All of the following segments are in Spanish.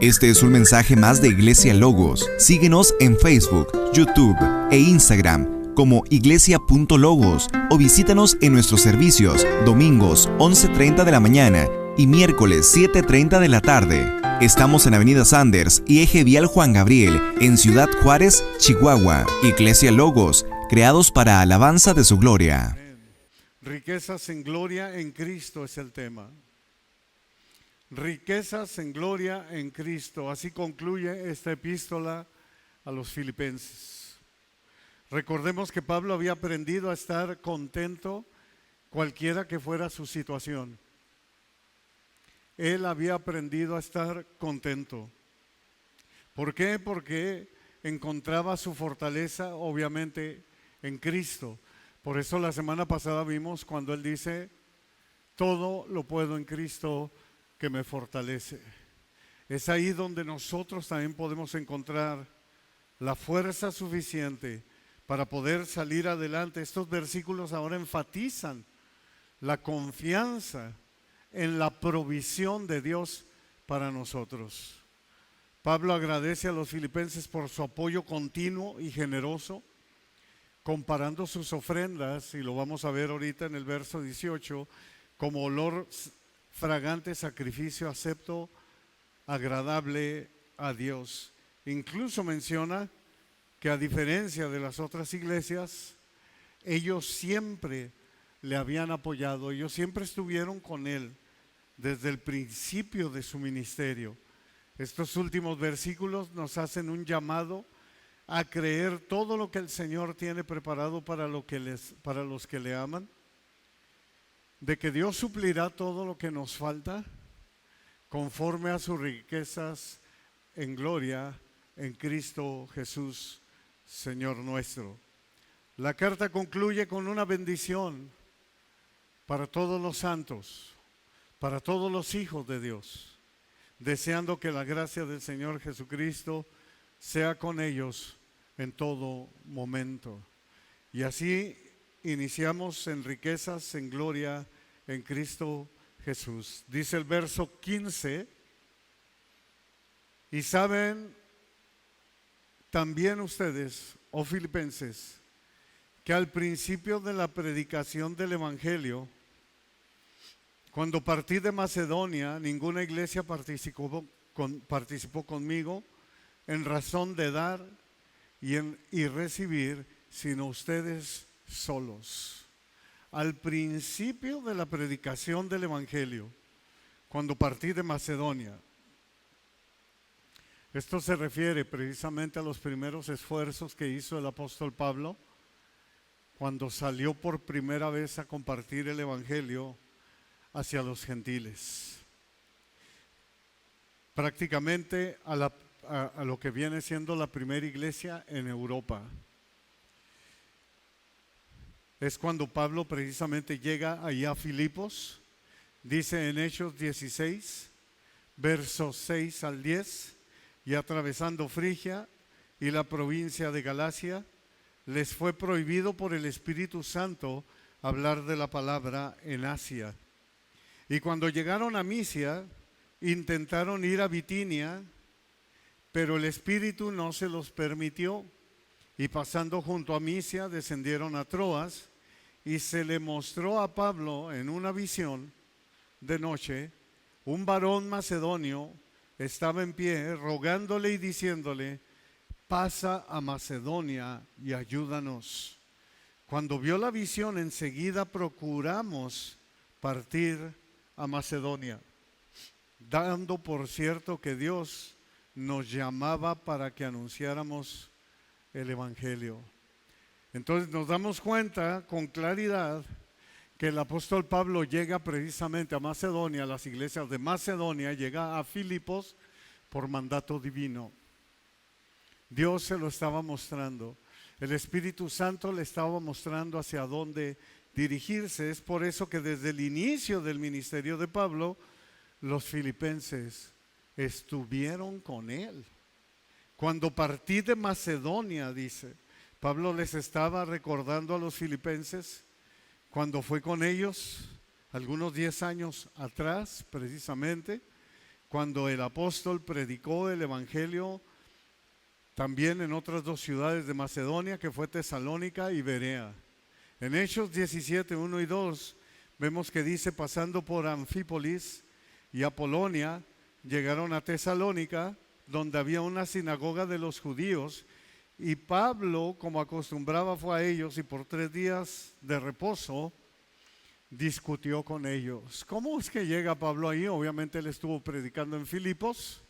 Este es un mensaje más de Iglesia Logos. Síguenos en Facebook, YouTube e Instagram como iglesia.logos o visítanos en nuestros servicios domingos 11:30 de la mañana y miércoles 7:30 de la tarde. Estamos en Avenida Sanders y Eje Vial Juan Gabriel, en Ciudad Juárez, Chihuahua. Iglesia Logos, creados para alabanza de su gloria. Riquezas en gloria en Cristo es el tema. Riquezas en gloria en Cristo. Así concluye esta epístola a los Filipenses. Recordemos que Pablo había aprendido a estar contento cualquiera que fuera su situación. Él había aprendido a estar contento. ¿Por qué? Porque encontraba su fortaleza, obviamente, en Cristo. Por eso la semana pasada vimos cuando él dice, todo lo puedo en Cristo que me fortalece. Es ahí donde nosotros también podemos encontrar la fuerza suficiente para poder salir adelante. Estos versículos ahora enfatizan la confianza en la provisión de Dios para nosotros. Pablo agradece a los filipenses por su apoyo continuo y generoso, comparando sus ofrendas, y lo vamos a ver ahorita en el verso 18, como olor fragante sacrificio acepto, agradable a Dios. Incluso menciona que a diferencia de las otras iglesias, ellos siempre le habían apoyado, ellos siempre estuvieron con él desde el principio de su ministerio. Estos últimos versículos nos hacen un llamado a creer todo lo que el Señor tiene preparado para los que le aman, de que Dios suplirá todo lo que nos falta conforme a sus riquezas en gloria en Cristo Jesús, Señor nuestro. La carta concluye con una bendición para todos los santos, para todos los hijos de Dios, deseando que la gracia del Señor Jesucristo sea con ellos en todo momento. Y así iniciamos en riquezas, en gloria, en Cristo Jesús. Dice el verso 15, y saben también ustedes, oh filipenses, que al principio de la predicación del Evangelio, cuando partí de Macedonia, ninguna iglesia participó conmigo en razón de dar y recibir, sino ustedes solos. Al principio de la predicación del Evangelio, cuando partí de Macedonia, esto se refiere precisamente a los primeros esfuerzos que hizo el apóstol Pablo cuando salió por primera vez a compartir el Evangelio hacia los gentiles, prácticamente a lo que viene siendo la primera iglesia en Europa. Es cuando Pablo precisamente llega allá a Filipos, dice en Hechos 16, versos 6 al 10, y atravesando Frigia y la provincia de Galacia, les fue prohibido por el Espíritu Santo hablar de la palabra en Asia. Y cuando llegaron a Misia, intentaron ir a Bitinia, pero el Espíritu no se los permitió. Y pasando junto a Misia, descendieron a Troas, y se le mostró a Pablo en una visión de noche, un varón macedonio estaba en pie, rogándole y diciéndole, pasa a Macedonia y ayúdanos. Cuando vio la visión, enseguida procuramos partir a Macedonia, dando por cierto que Dios nos llamaba para que anunciáramos el Evangelio. Entonces nos damos cuenta con claridad que el apóstol Pablo llega precisamente a Macedonia, a las iglesias de Macedonia, llega a Filipos por mandato divino. Dios se lo estaba mostrando, el Espíritu Santo le estaba mostrando hacia dónde dirigirse. Es por eso que desde el inicio del ministerio de Pablo, los filipenses estuvieron con él. Cuando partí de Macedonia, dice, Pablo les estaba recordando a los filipenses cuando fue con ellos algunos 10 años atrás, precisamente, cuando el apóstol predicó el evangelio también en otras dos ciudades de Macedonia, que fue Tesalónica y Berea. En Hechos 17, 1 y 2, vemos que dice: pasando por Anfípolis y Apolonia, llegaron a Tesalónica, donde había una sinagoga de los judíos, y Pablo, como acostumbraba, fue a ellos, y por 3 días de reposo discutió con ellos. ¿Cómo es que llega Pablo ahí? Obviamente él estuvo predicando en Filipos,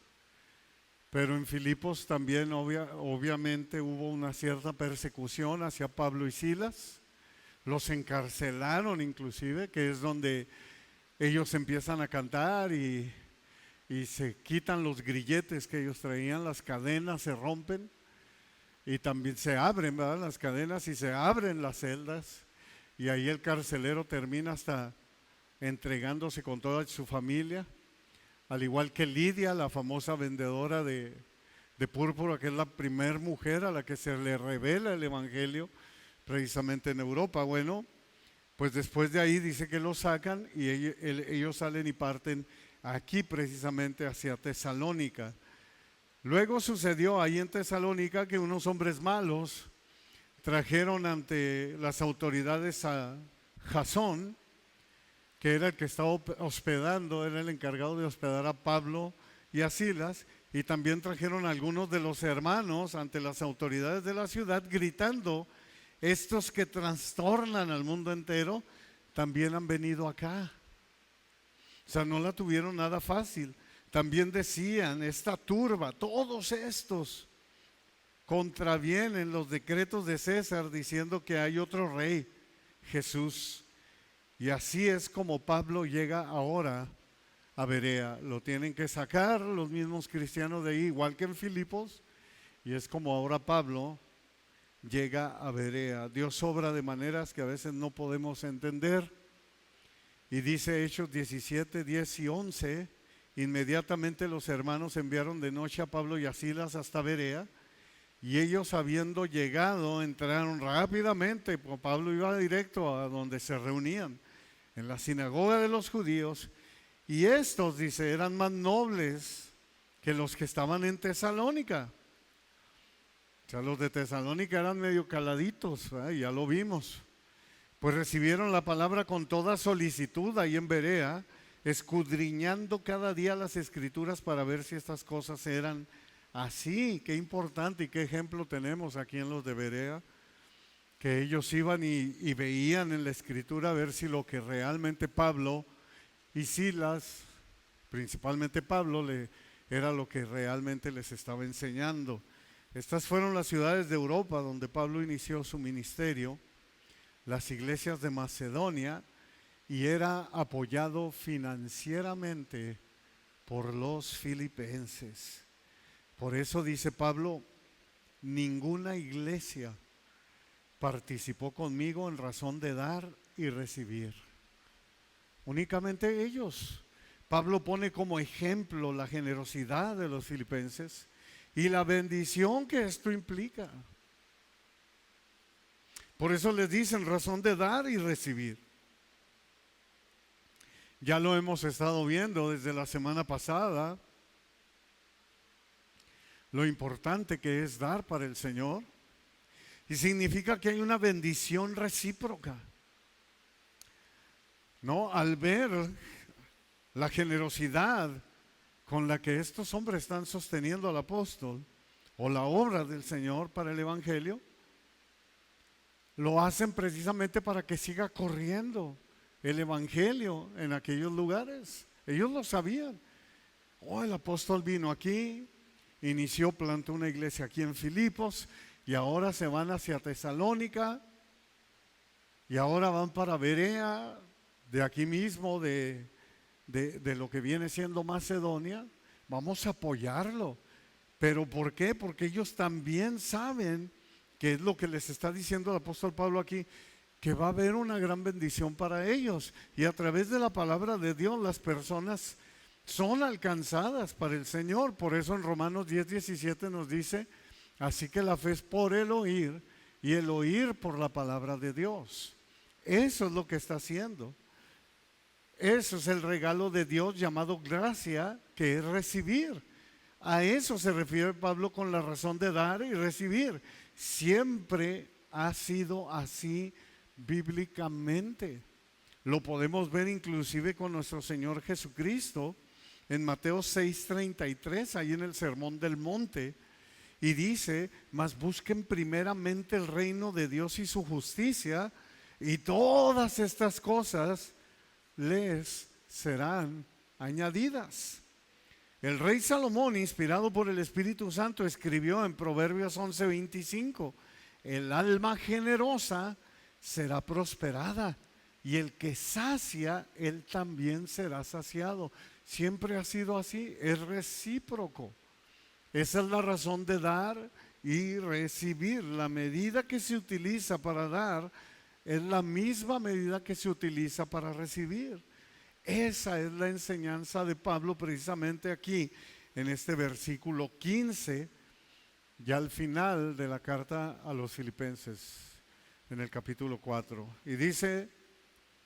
pero en Filipos también obviamente hubo una cierta persecución hacia Pablo y Silas. Los encarcelaron inclusive, que es donde ellos empiezan a cantar y se quitan los grilletes que ellos traían, las cadenas se rompen y también se abren, ¿verdad?, las cadenas, y se abren las celdas, y ahí el carcelero termina hasta entregándose con toda su familia, al igual que Lidia, la famosa vendedora de púrpura, que es la primer mujer a la que se le revela el evangelio precisamente en Europa. Bueno, pues después de ahí dice que lo sacan y ellos salen y parten aquí precisamente hacia Tesalónica. Luego sucedió ahí en Tesalónica que unos hombres malos trajeron ante las autoridades a Jasón, que era el que estaba hospedando, era el encargado de hospedar a Pablo y a Silas, y también trajeron a algunos de los hermanos ante las autoridades de la ciudad gritando: estos que trastornan al mundo entero también han venido acá. O sea, no la tuvieron nada fácil. También decían: esta turba, todos estos contravienen los decretos de César, diciendo que hay otro rey, Jesús. Y así es como Pablo llega ahora a Berea. Lo tienen que sacar los mismos cristianos de ahí, igual que en Filipos, y es como ahora Pablo llega a Berea. Dios obra de maneras que a veces no podemos entender. Y dice Hechos 17, 10 y 11: inmediatamente los hermanos enviaron de noche a Pablo y a Silas hasta Berea, y ellos, habiendo llegado, entraron rápidamente. Pablo iba directo a donde se reunían, en la sinagoga de los judíos, y estos, dice, eran más nobles que los que estaban en Tesalónica. O sea, los de Tesalónica eran medio caladitos, ya lo vimos. Pues recibieron la palabra con toda solicitud ahí en Berea, escudriñando cada día las escrituras para ver si estas cosas eran así. Qué importante y qué ejemplo tenemos aquí en los de Berea, que ellos iban y veían en la escritura a ver si lo que realmente Pablo y Silas, principalmente Pablo, era lo que realmente les estaba enseñando. Estas fueron las ciudades de Europa donde Pablo inició su ministerio, las iglesias de Macedonia, y era apoyado financieramente por los filipenses. Por eso dice Pablo: ninguna iglesia participó conmigo en razón de dar y recibir. Únicamente ellos. Pablo pone como ejemplo la generosidad de los filipenses y la bendición que esto implica. Por eso les dicen razón de dar y recibir. Ya lo hemos estado viendo desde la semana pasada, lo importante que es dar para el Señor, y significa que hay una bendición recíproca. ¿No? Al ver la generosidad con la que estos hombres están sosteniendo al apóstol o la obra del Señor para el evangelio, lo hacen precisamente para que siga corriendo el evangelio en aquellos lugares. Ellos lo sabían. Oh, el apóstol vino aquí, inició, plantó una iglesia aquí en Filipos, y ahora se van hacia Tesalónica, y ahora van para Berea, de aquí mismo, de lo que viene siendo Macedonia. Vamos a apoyarlo. ¿Pero por qué? Porque ellos también saben, que es lo que les está diciendo el apóstol Pablo aquí, que va a haber una gran bendición para ellos, y a través de la palabra de Dios las personas son alcanzadas para el Señor. Por eso en Romanos 10:17 nos dice: así que la fe es por el oír, y el oír por la palabra de Dios. Eso es lo que está haciendo. Eso es el regalo de Dios llamado gracia, que es recibir. A eso se refiere Pablo con la razón de dar y recibir. Siempre ha sido así bíblicamente. Lo podemos ver inclusive con nuestro Señor Jesucristo en Mateo 6:33, ahí en el Sermón del Monte. Y dice: mas busquen primeramente el reino de Dios y su justicia, y todas estas cosas les serán añadidas. El rey Salomón, inspirado por el Espíritu Santo, escribió en Proverbios 11:25: el alma generosa será prosperada, y el que sacia, él también será saciado. Siempre ha sido así, es recíproco. Esa es la razón de dar y recibir. La medida que se utiliza para dar es la misma medida que se utiliza para recibir. Esa es la enseñanza de Pablo precisamente aquí en este versículo 15, ya al final de la carta a los Filipenses, en el capítulo 4. Y dice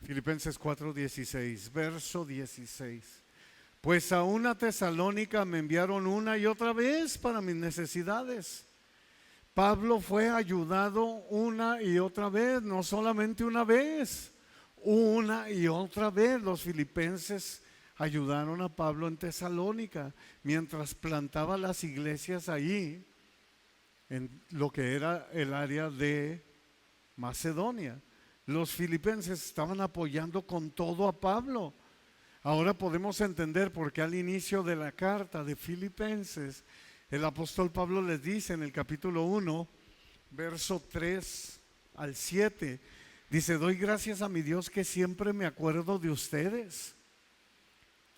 Filipenses 4:16, verso 16: pues a una Tesalónica me enviaron una y otra vez para mis necesidades. Pablo fue ayudado una y otra vez, no solamente una vez. Una y otra vez los filipenses ayudaron a Pablo en Tesalónica, mientras plantaba las iglesias allí, en lo que era el área de Macedonia. Los filipenses estaban apoyando con todo a Pablo. Ahora podemos entender por qué al inicio de la carta de Filipenses, el apóstol Pablo les dice en el capítulo 1, verso 3 al 7, dice: doy gracias a mi Dios que siempre me acuerdo de ustedes.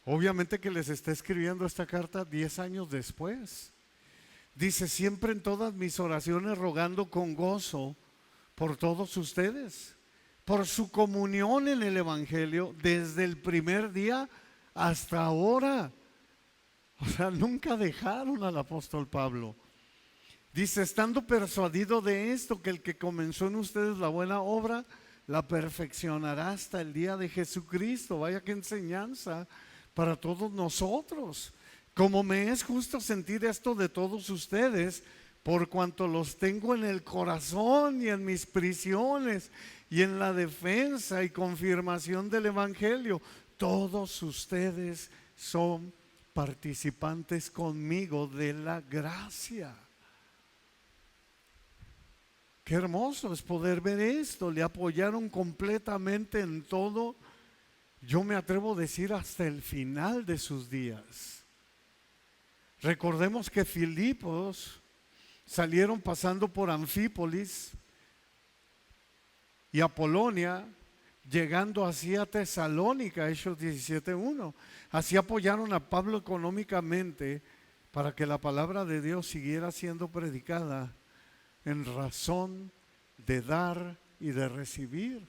Obviamente que les está escribiendo esta carta 10 años después. Dice: siempre en todas mis oraciones rogando con gozo por todos ustedes, por su comunión en el Evangelio desde el primer día hasta ahora. O sea, nunca dejaron al apóstol Pablo. Dice: estando persuadido de esto, que el que comenzó en ustedes la buena obra, la perfeccionará hasta el día de Jesucristo. Vaya qué enseñanza para todos nosotros. Como me es justo sentir esto de todos ustedes, por cuanto los tengo en el corazón y en mis prisiones y en la defensa y confirmación del Evangelio. Todos ustedes son participantes conmigo de la gracia. Qué hermoso es poder ver esto. Le apoyaron completamente en todo. Yo me atrevo a decir hasta el final de sus días. Recordemos que Filipos salieron pasando por Anfípolis y Apolonia, llegando así a Tesalónica, Hechos 17:1. Así apoyaron a Pablo económicamente para que la palabra de Dios siguiera siendo predicada, en razón de dar y de recibir,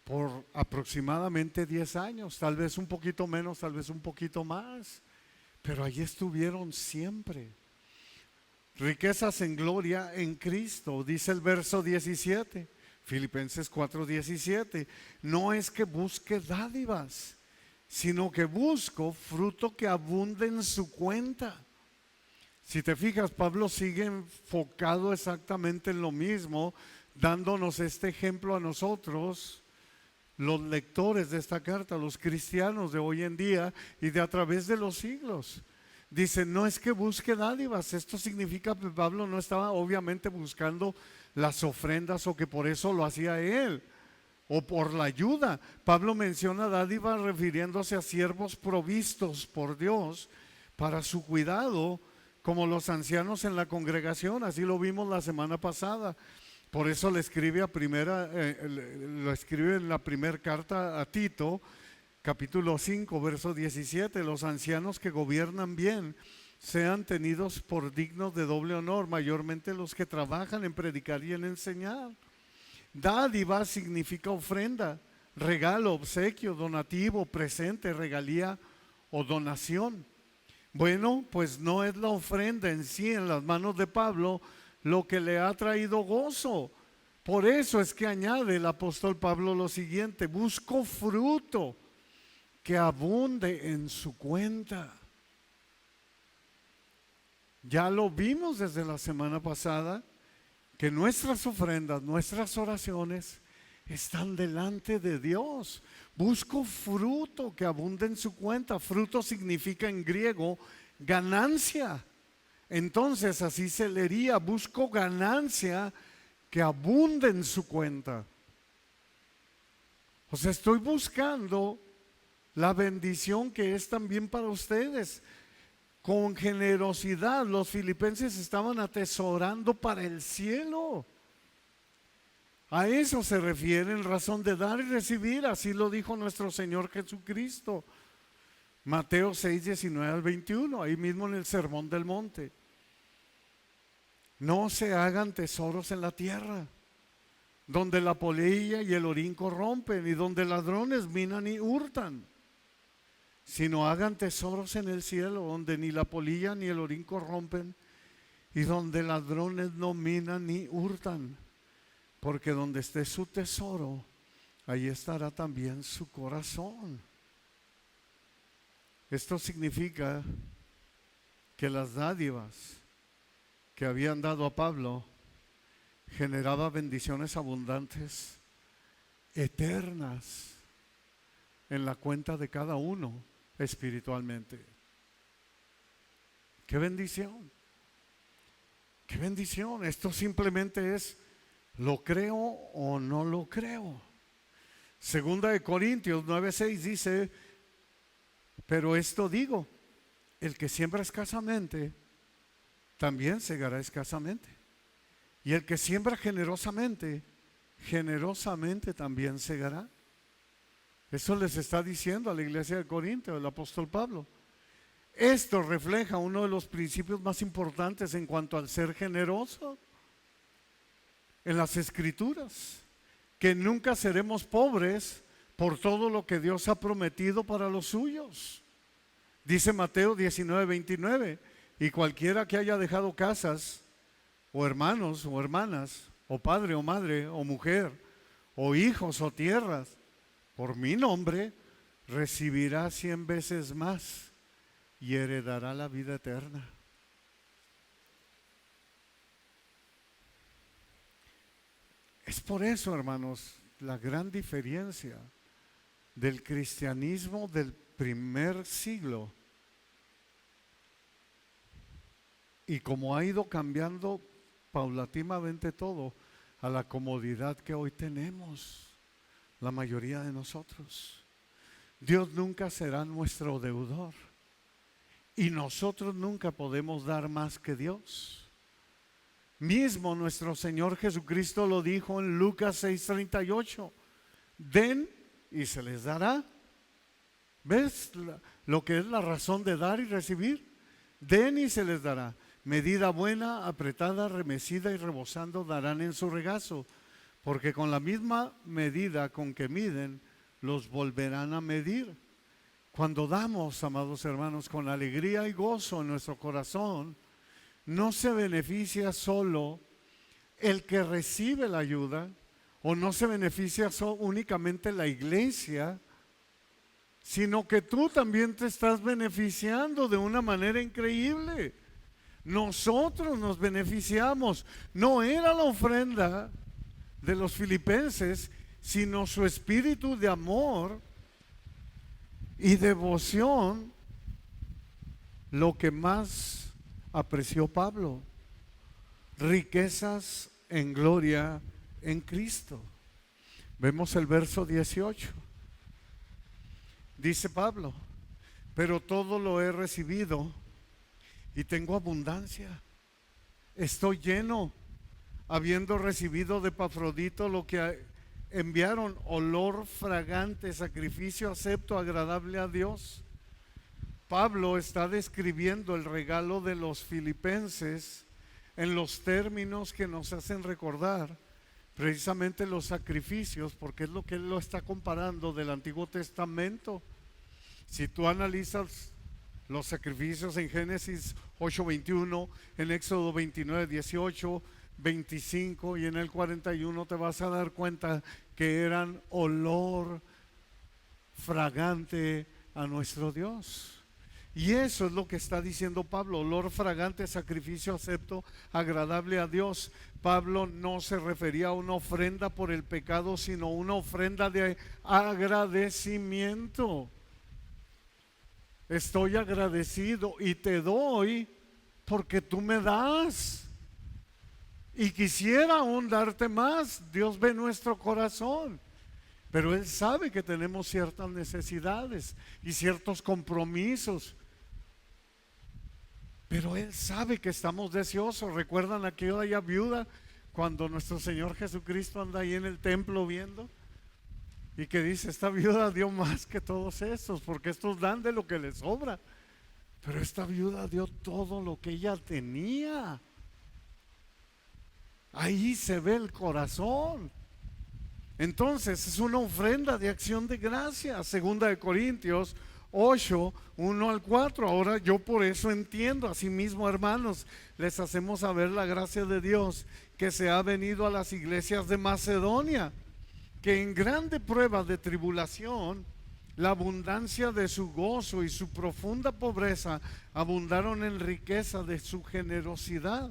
por aproximadamente 10 años, tal vez un poquito menos, tal vez un poquito más, pero allí estuvieron siempre. Riquezas en gloria en Cristo, dice el verso 17, Filipenses 4:17. No es que busque dádivas, sino que busco fruto que abunde en su cuenta. Si te fijas, Pablo sigue enfocado exactamente en lo mismo, dándonos este ejemplo a nosotros, los lectores de esta carta, los cristianos de hoy en día y de a través de los siglos. Dice: no es que busque dádivas. Esto significa que Pablo no estaba obviamente buscando las ofrendas, o que por eso lo hacía él, o por la ayuda. Pablo menciona dádivas refiriéndose a siervos provistos por Dios para su cuidado, como los ancianos en la congregación. Así lo vimos la semana pasada. Por eso le escribe lo escribe en la primera carta a Tito, capítulo 5, verso 17. Los ancianos que gobiernan bien sean tenidos por dignos de doble honor, mayormente los que trabajan en predicar y en enseñar. Dádiva significa ofrenda, regalo, obsequio, donativo, presente, regalía o donación. Bueno, pues no es la ofrenda en sí en las manos de Pablo lo que le ha traído gozo. Por eso es que añade el apóstol Pablo lo siguiente: busco fruto que abunde en su cuenta. Ya lo vimos desde la semana pasada, que nuestras ofrendas, nuestras oraciones están delante de Dios. Busco fruto que abunde en su cuenta. Fruto significa en griego ganancia. Entonces así se leería: busco ganancia que abunde en su cuenta. O sea, estoy buscando la bendición que es también para ustedes. Con generosidad, los filipenses estaban atesorando para el cielo. A eso se refiere en razón de dar y recibir. Así lo dijo nuestro Señor Jesucristo. Mateo 6, 19 al 21, ahí mismo en el Sermón del Monte. No se hagan tesoros en la tierra, donde la polilla y el orín corrompen, y donde ladrones minan y hurtan, sino hagan tesoros en el cielo, donde ni la polilla ni el orín corrompen, y donde ladrones no minan ni hurtan, porque donde esté su tesoro, ahí estará también su corazón. Esto significa que las dádivas que habían dado a Pablo generaba bendiciones abundantes, eternas, en la cuenta de cada uno espiritualmente. ¡Qué bendición! ¡Qué bendición! Esto simplemente es: ¿lo creo o no lo creo? Segunda de Corintios 9:6 dice: pero esto digo, el que siembra escasamente, también segará escasamente. Y el que siembra generosamente, generosamente también segará. Eso les está diciendo a la iglesia de Corinto el apóstol Pablo. Esto refleja uno de los principios más importantes en cuanto al ser generoso en las Escrituras: que nunca seremos pobres por todo lo que Dios ha prometido para los suyos. Dice Mateo 19:29: y cualquiera que haya dejado casas, o hermanos o hermanas, o padre o madre, o mujer, o hijos o tierras, por mi nombre, recibirá 100 veces más y heredará la vida eterna. Es por eso, hermanos, la gran diferencia del cristianismo del primer siglo y como ha ido cambiando paulatinamente todo a la comodidad que hoy tenemos la mayoría de nosotros. Dios nunca será nuestro deudor y nosotros nunca podemos dar más que Dios. Mismo nuestro Señor Jesucristo lo dijo en Lucas 6:38: den y se les dará. ¿Ves lo que es la razón de dar y recibir? Den y se les dará. Medida buena, apretada, remecida y rebosando darán en su regazo, porque con la misma medida con que miden, los volverán a medir. Cuando damos, amados hermanos, con alegría y gozo en nuestro corazón, no se beneficia solo el que recibe la ayuda, o no se beneficia únicamente la iglesia, sino que tú también te estás beneficiando de una manera increíble. Nosotros nos beneficiamos. No era la ofrenda de los filipenses, sino su espíritu de amor y devoción lo que más apreció Pablo. Riquezas en gloria en Cristo. Vemos el verso 18. Dice Pablo: pero todo lo he recibido y tengo abundancia. Estoy lleno, habiendo recibido de Epafrodito lo que enviaron: olor fragante, sacrificio acepto, agradable a Dios. Pablo está describiendo el regalo de los filipenses en los términos que nos hacen recordar precisamente los sacrificios, porque es lo que él lo está comparando del Antiguo Testamento. Si tú analizas los sacrificios en Génesis 8:21, en Éxodo 29:18, 25 y en el 41, te vas a dar cuenta que eran olor fragante a nuestro Dios. Y eso es lo que está diciendo Pablo: olor fragante, sacrificio acepto, agradable a Dios. Pablo no se refería a una ofrenda por el pecado, sino una ofrenda de agradecimiento. Estoy agradecido y te doy porque tú me das. Y quisiera aún darte más. Dios ve nuestro corazón. Pero Él sabe que tenemos ciertas necesidades y ciertos compromisos. Pero Él sabe que estamos deseosos. ¿Recuerdan aquella viuda cuando nuestro Señor Jesucristo anda ahí en el templo viendo? Y que dice: esta viuda dio más que todos estos, porque estos dan de lo que les sobra. Pero esta viuda dio todo lo que ella tenía. Ahí se ve el corazón. Entonces es una ofrenda de acción de gracias. Segunda de Corintios 8, 1 al 4. Ahora yo por eso entiendo. Asimismo, hermanos, les hacemos saber la gracia de Dios que se ha venido a las iglesias de Macedonia, que en grande prueba de tribulación, la abundancia de su gozo y su profunda pobreza abundaron en riqueza de su generosidad.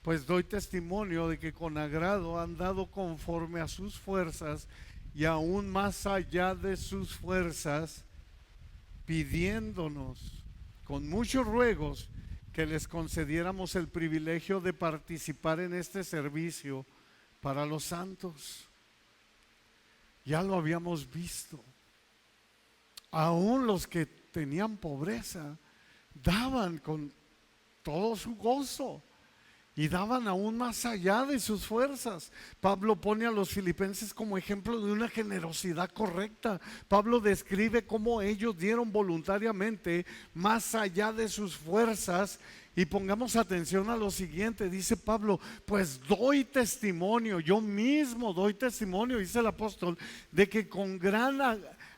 Pues doy testimonio de que con agrado han dado conforme a sus fuerzas y aún más allá de sus fuerzas, pidiéndonos con muchos ruegos que les concediéramos el privilegio de participar en este servicio para los santos. Ya lo habíamos visto. Aún los que tenían pobreza daban con todo su gozo y daban aún más allá de sus fuerzas. Pablo pone a los filipenses como ejemplo de una generosidad correcta. Pablo describe cómo ellos dieron voluntariamente más allá de sus fuerzas. Y pongamos atención a lo siguiente, dice Pablo: pues doy testimonio, yo mismo doy testimonio, dice el apóstol, de que con gran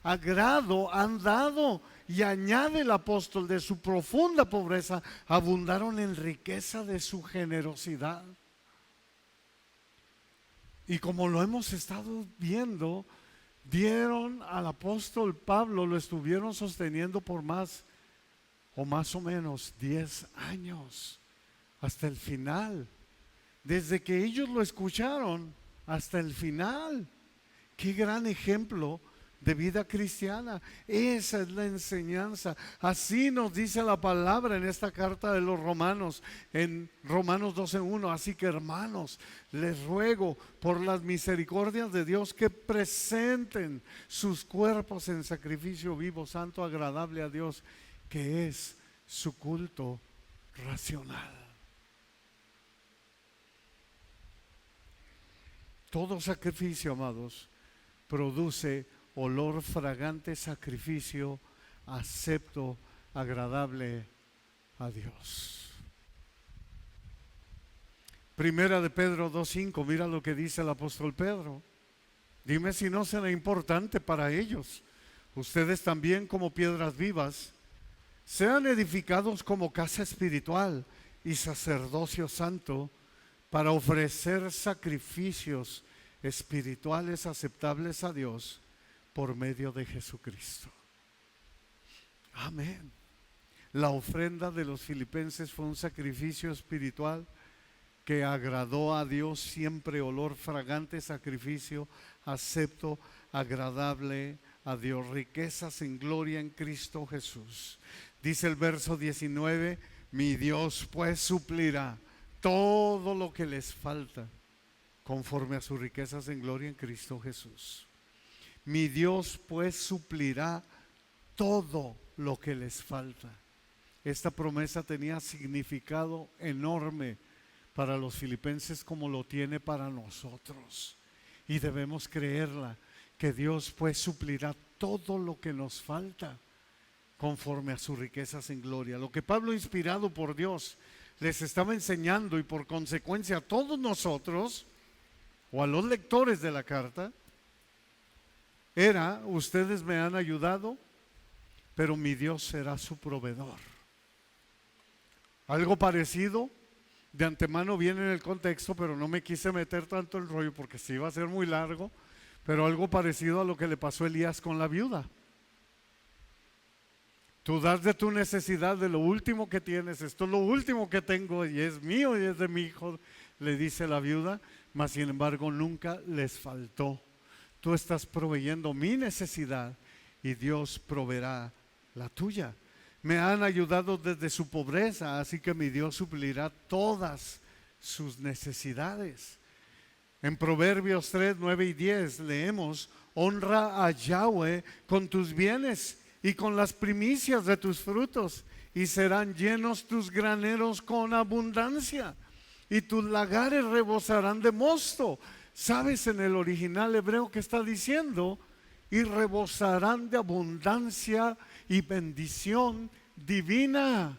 agrado han dado. Y añade el apóstol: de su profunda pobreza abundaron en riqueza de su generosidad. Y como lo hemos estado viendo, dieron al apóstol Pablo, lo estuvieron sosteniendo por más o menos 10 años, hasta el final. Desde que ellos lo escucharon hasta el final. Qué gran ejemplo de vida cristiana. Esa es la enseñanza. Así nos dice la palabra en esta carta de los Romanos, en Romanos 12:1. Así que, hermanos, les ruego por las misericordias de Dios que presenten sus cuerpos en sacrificio vivo, santo, agradable a Dios, que es su culto racional. Todo sacrificio, amados, produce olor fragante, sacrificio acepto, agradable a Dios. Primera de Pedro 2:5, mira lo que dice el apóstol Pedro. Dime si no será importante para ellos. Ustedes también, como piedras vivas, sean edificados como casa espiritual y sacerdocio santo, para ofrecer sacrificios espirituales aceptables a Dios por medio de Jesucristo. Amén. La ofrenda de los filipenses fue un sacrificio espiritual que agradó a Dios, siempre olor fragante, sacrificio acepto, agradable a Dios, riquezas en gloria en Cristo Jesús. Dice el verso 19: mi Dios pues suplirá todo lo que les falta conforme a sus riquezas en gloria en Cristo Jesús. Mi Dios pues suplirá todo lo que les falta. Esta promesa tenía significado enorme para los filipenses, como lo tiene para nosotros, y debemos creerla, que Dios pues suplirá todo lo que nos falta conforme a sus riquezas en gloria. Lo que Pablo, inspirado por Dios, les estaba enseñando, y por consecuencia a todos nosotros o a los lectores de la carta, era: ustedes me han ayudado, pero mi Dios será su proveedor. Algo parecido, de antemano viene en el contexto, pero no me quise meter tanto el rollo porque se iba a ser muy largo, pero algo parecido a lo que le pasó a Elías con la viuda. Tú das de tu necesidad, de lo último que tienes. Esto es lo último que tengo y es mío y es de mi hijo, le dice la viuda, mas sin embargo nunca les faltó. Tú estás proveyendo mi necesidad y Dios proveerá la tuya. Me han ayudado desde su pobreza, así que mi Dios suplirá todas sus necesidades. En Proverbios 3, 9 y 10 leemos: honra a Yahweh con tus bienes y con las primicias de tus frutos, y serán llenos tus graneros con abundancia, y tus lagares rebosarán de mosto. ¿Sabes en el original hebreo que está diciendo? Y rebosarán de abundancia y bendición divina.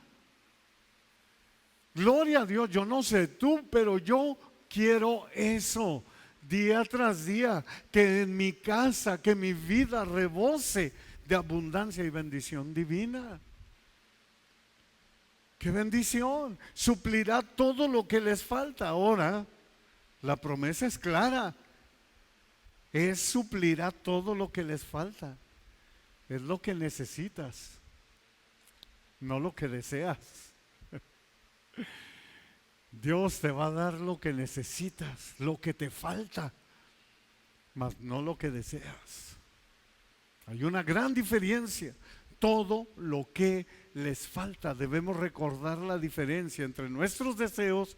Gloria a Dios. Yo no sé tú, pero yo quiero eso día tras día, que en mi casa, que mi vida rebose de abundancia y bendición divina. ¡Qué bendición! Suplirá todo lo que les falta. Ahora, la promesa es clara. Suplirá todo lo que les falta. Es lo que necesitas, no lo que deseas. Dios te va a dar lo que necesitas, lo que te falta, mas no lo que deseas. Hay una gran diferencia. Todo lo que les falta, debemos recordar la diferencia entre nuestros deseos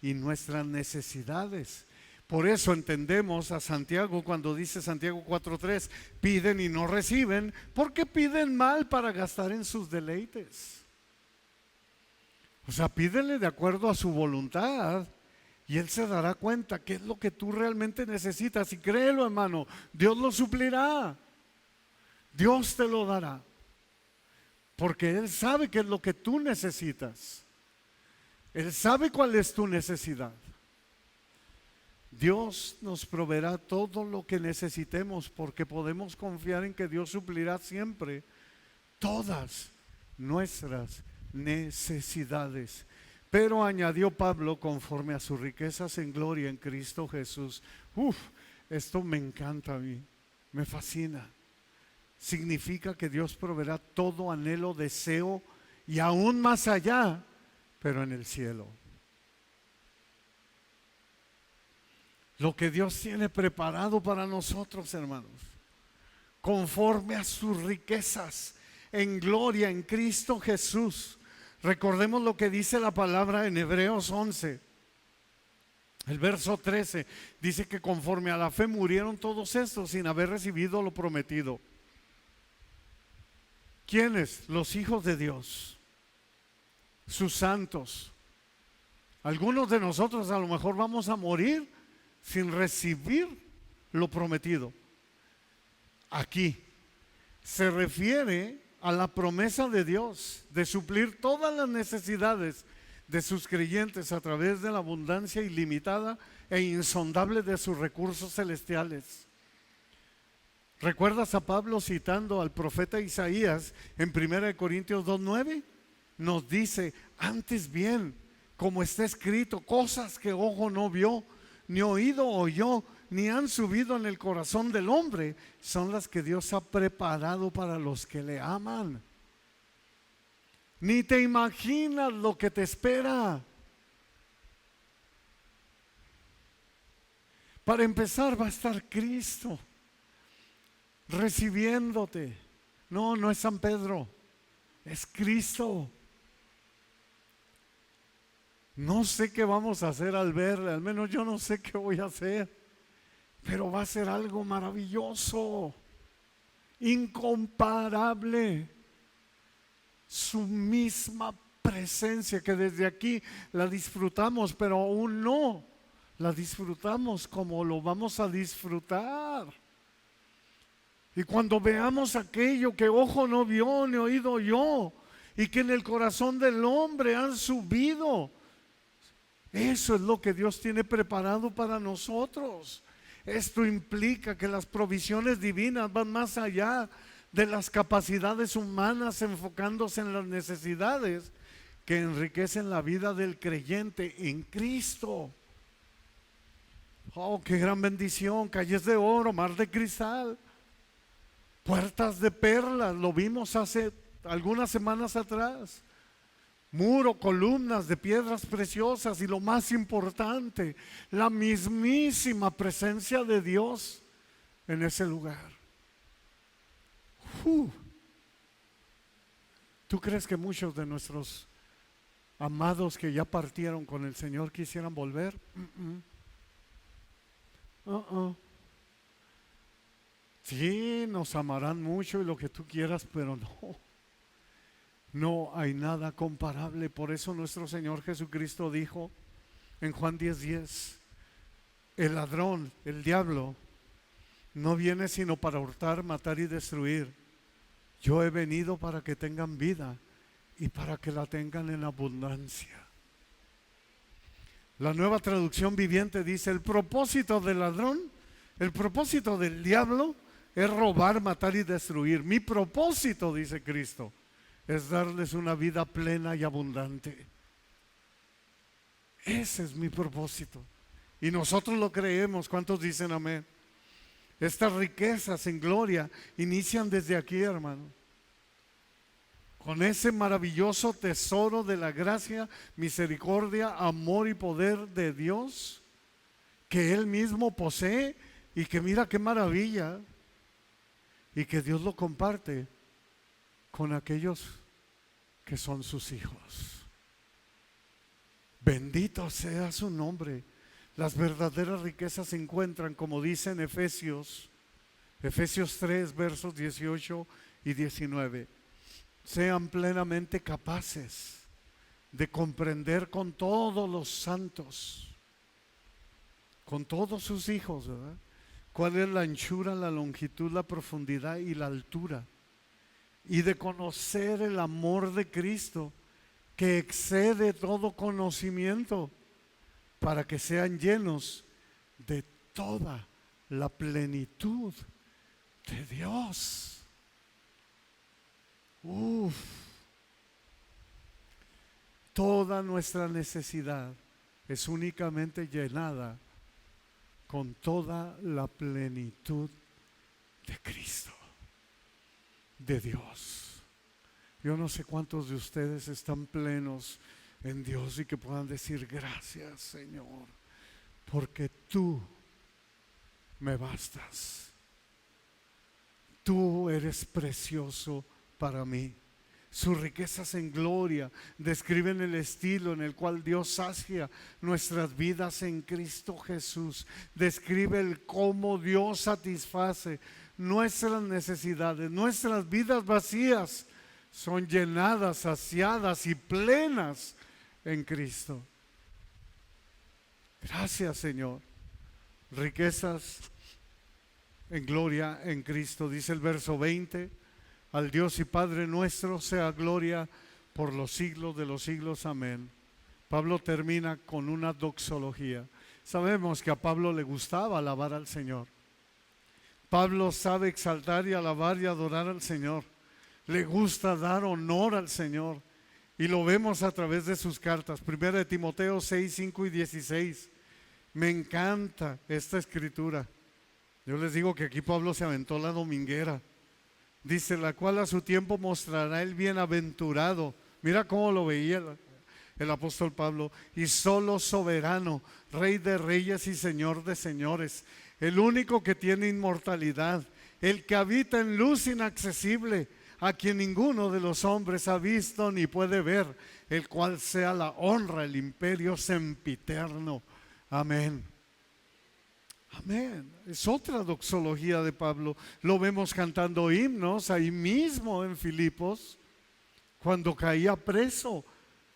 y nuestras necesidades. Por eso entendemos a Santiago cuando dice Santiago 4:3, piden y no reciben, porque piden mal para gastar en sus deleites. O sea, pídele de acuerdo a su voluntad y Él se dará cuenta qué es lo que tú realmente necesitas. Y créelo, hermano, Dios lo suplirá. Dios te lo dará. Porque Él sabe qué es lo que tú necesitas. Él sabe cuál es tu necesidad. Dios nos proveerá todo lo que necesitemos, porque podemos confiar en que Dios suplirá siempre todas nuestras necesidades. Pero añadió Pablo, conforme a sus riquezas en gloria en Cristo Jesús. Esto me encanta a mí, me fascina. Significa que Dios proveerá todo anhelo, deseo y aún más allá, pero en el cielo. Lo que Dios tiene preparado para nosotros, hermanos, conforme a sus riquezas en gloria en Cristo Jesús. Recordemos lo que dice la palabra en Hebreos 11, el verso 13, dice que conforme a la fe murieron todos estos sin haber recibido lo prometido. ¿Quiénes? Los hijos de Dios, sus santos. Algunos de nosotros a lo mejor vamos a morir sin recibir lo prometido. Aquí se refiere a la promesa de Dios de suplir todas las necesidades de sus creyentes a través de la abundancia ilimitada e insondable de sus recursos celestiales. ¿Recuerdas a Pablo citando al profeta Isaías en 1 Corintios 2:9? Nos dice: antes bien, como está escrito, cosas que ojo no vio, ni oído oyó, ni han subido en el corazón del hombre, son las que Dios ha preparado para los que le aman. Ni te imaginas lo que te espera. Para empezar, va a estar Cristo recibiéndote. No es San Pedro, es Cristo. No sé qué vamos a hacer al verle, al menos yo no sé qué voy a hacer, pero va a ser algo maravilloso, incomparable. Su misma presencia, que desde aquí la disfrutamos, pero aún no la disfrutamos como lo vamos a disfrutar. Y cuando veamos aquello que ojo no vio, ni oído oyó, y que en el corazón del hombre han subido, eso es lo que Dios tiene preparado para nosotros. Esto implica que las provisiones divinas van más allá de las capacidades humanas, enfocándose en las necesidades que enriquecen la vida del creyente en Cristo. Oh, qué gran bendición, calles de oro, mar de cristal, puertas de perlas. Lo vimos hace algunas semanas atrás. Muro, columnas de piedras preciosas y lo más importante, la mismísima presencia de Dios en ese lugar. ¿Tú crees que muchos de nuestros amados que ya partieron con el Señor quisieran volver? Sí, nos amarán mucho y lo que tú quieras, pero no hay nada comparable. Por eso nuestro Señor Jesucristo dijo en Juan 10:10, el ladrón, el diablo, no viene sino para hurtar, matar y destruir. Yo he venido para que tengan vida y para que la tengan en abundancia. La Nueva Traducción Viviente dice, el propósito del ladrón, el propósito del diablo es robar, matar y destruir. Mi propósito, dice Cristo, es darles una vida plena y abundante. Ese es mi propósito. Y nosotros lo creemos. ¿Cuántos dicen amén? Estas riquezas en gloria inician desde aquí, hermano. Con ese maravilloso tesoro de la gracia, misericordia, amor y poder de Dios que Él mismo posee y que mira qué maravilla, y que Dios lo comparte con aquellos que son sus hijos. Bendito sea su nombre. Las verdaderas riquezas se encuentran, como dice en Efesios 3, versos 18 y 19. Sean plenamente capaces de comprender con todos los santos, con todos sus hijos, ¿verdad?, cuál es la anchura, la longitud, la profundidad y la altura, y de conocer el amor de Cristo que excede todo conocimiento, para que sean llenos de toda la plenitud de Dios. Toda nuestra necesidad es únicamente llenada con toda la plenitud de Cristo, de Dios. Yo no sé cuántos de ustedes están plenos en Dios y que puedan decir gracias, Señor, porque tú me bastas. Tú eres precioso para mí. Sus riquezas en gloria describen el estilo en el cual Dios sacia nuestras vidas en Cristo Jesús. Describe el cómo Dios satisface nuestras necesidades. Nuestras vidas vacías son llenadas, saciadas y plenas en Cristo. Gracias, Señor. Riquezas en gloria en Cristo. Dice el verso 20. Al Dios y Padre nuestro sea gloria por los siglos de los siglos. Amén. Pablo termina con una doxología. Sabemos que a Pablo le gustaba alabar al Señor. Pablo sabe exaltar y alabar y adorar al Señor. Le gusta dar honor al Señor. Y lo vemos a través de sus cartas. 1 Timoteo 6, 5 y 16. Me encanta esta escritura. Yo les digo que aquí Pablo se aventó la dominguera. Dice, la cual a su tiempo mostrará el bienaventurado. Mira cómo lo veía el apóstol Pablo. Y solo soberano, Rey de reyes y Señor de señores. El único que tiene inmortalidad. El que habita en luz inaccesible, a quien ninguno de los hombres ha visto ni puede ver. El cual sea la honra, el imperio sempiterno. Amén. Amén. Es otra doxología de Pablo. Lo vemos cantando himnos ahí mismo en Filipos. Cuando caía preso,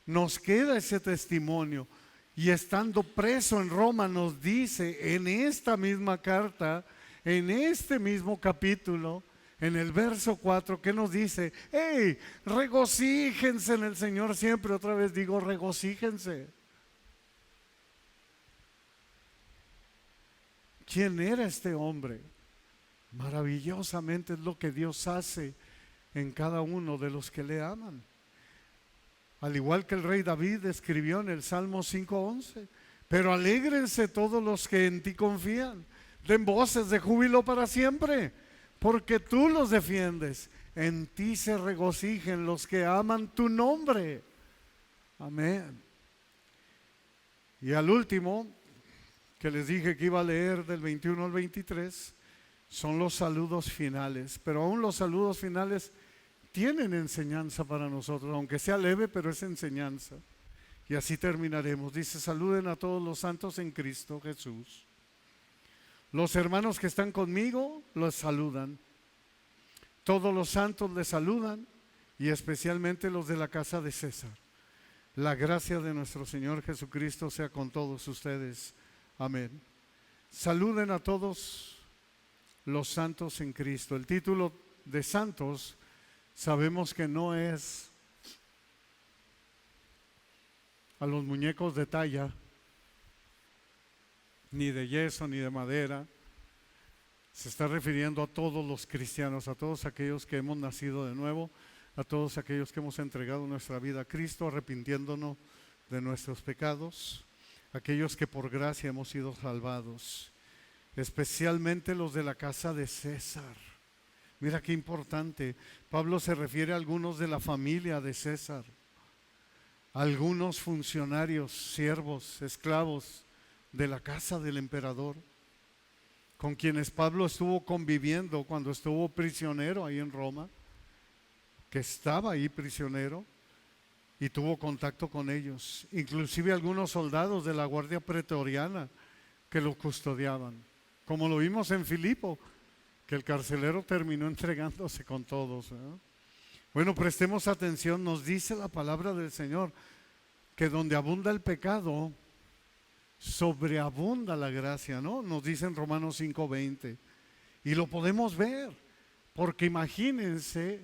nos queda ese testimonio. Y estando preso en Roma nos dice en esta misma carta, en este mismo capítulo, en el verso 4, ¿qué nos dice? ¡Hey! Regocíjense en el Señor siempre. Otra vez digo, regocíjense. ¿Quién era este hombre? Maravillosamente es lo que Dios hace en cada uno de los que le aman. Al igual que el rey David escribió en el Salmo 5:11, pero alégrense todos los que en ti confían, den voces de júbilo para siempre, porque tú los defiendes. en ti se regocijen los que aman tu nombre. Amén. Y al último, que les dije que iba a leer del 21 al 23, son los saludos finales. Pero aún los saludos finales tienen enseñanza para nosotros, aunque sea leve, pero es enseñanza. Y así terminaremos. Dice: saluden a todos los santos en Cristo Jesús. Los hermanos que están conmigo los saludan. Todos los santos les saludan, y especialmente los de la casa de César. La gracia de nuestro Señor Jesucristo sea con todos ustedes. Amén. Saluden a todos los santos en Cristo. El título de santos sabemos que no es a los muñecos de talla, ni de yeso, ni de madera. Se está refiriendo a todos los cristianos, a todos aquellos que hemos nacido de nuevo, a todos aquellos que hemos entregado nuestra vida a Cristo, arrepintiéndonos de nuestros pecados, aquellos que por gracia hemos sido salvados, especialmente los de la casa de César. Mira qué importante. Pablo se refiere a algunos de la familia de César, algunos funcionarios, siervos, esclavos de la casa del emperador, con quienes Pablo estuvo conviviendo cuando estuvo prisionero ahí en Roma, que estaba ahí prisionero y tuvo contacto con ellos, inclusive algunos soldados de la guardia pretoriana que lo custodiaban, como lo vimos en Filipo, que el carcelero terminó entregándose con todos, ¿verdad? Bueno, prestemos atención. Nos dice la palabra del Señor que donde abunda el pecado, sobreabunda la gracia, ¿no? Nos dice en Romanos 5:20. Y lo podemos ver, porque imagínense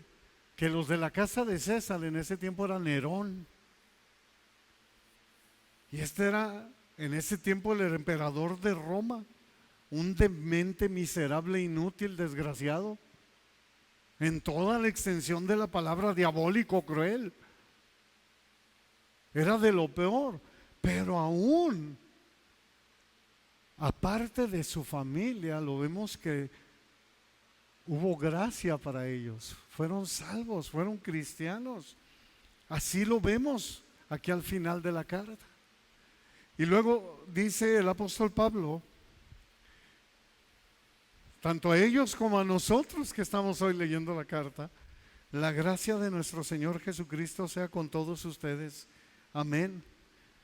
que los de la casa de César en ese tiempo era Nerón. Y este era en ese tiempo el emperador de Roma, un demente, miserable, inútil, desgraciado, en toda la extensión de la palabra, diabólico, cruel. Era de lo peor, pero aún aparte de su familia, lo vemos que hubo gracia para ellos. Fueron salvos, fueron cristianos. Así lo vemos aquí al final de la carta. Y luego dice el apóstol Pablo, tanto a ellos como a nosotros que estamos hoy leyendo la carta: la gracia de nuestro Señor Jesucristo sea con todos ustedes. Amén.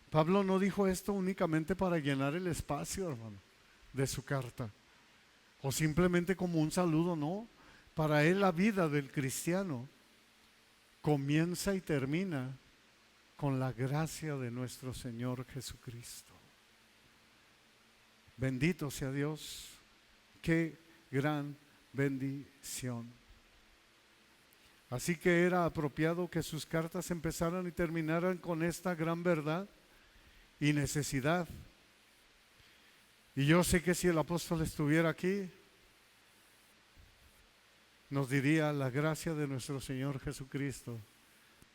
Pablo no dijo esto únicamente para llenar el espacio, hermano, de su carta, o simplemente como un saludo, no. Para él la vida del cristiano comienza y termina con la gracia de nuestro Señor Jesucristo. Bendito sea Dios. Qué gran bendición. Así que era apropiado que sus cartas empezaran y terminaran con esta gran verdad y necesidad. Y yo sé que si el apóstol estuviera aquí, nos diría: la gracia de nuestro Señor Jesucristo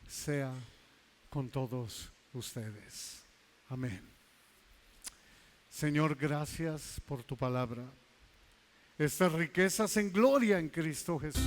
sea con todos ustedes. Amén. Señor, gracias por tu palabra. Estas riquezas en gloria en Cristo Jesús.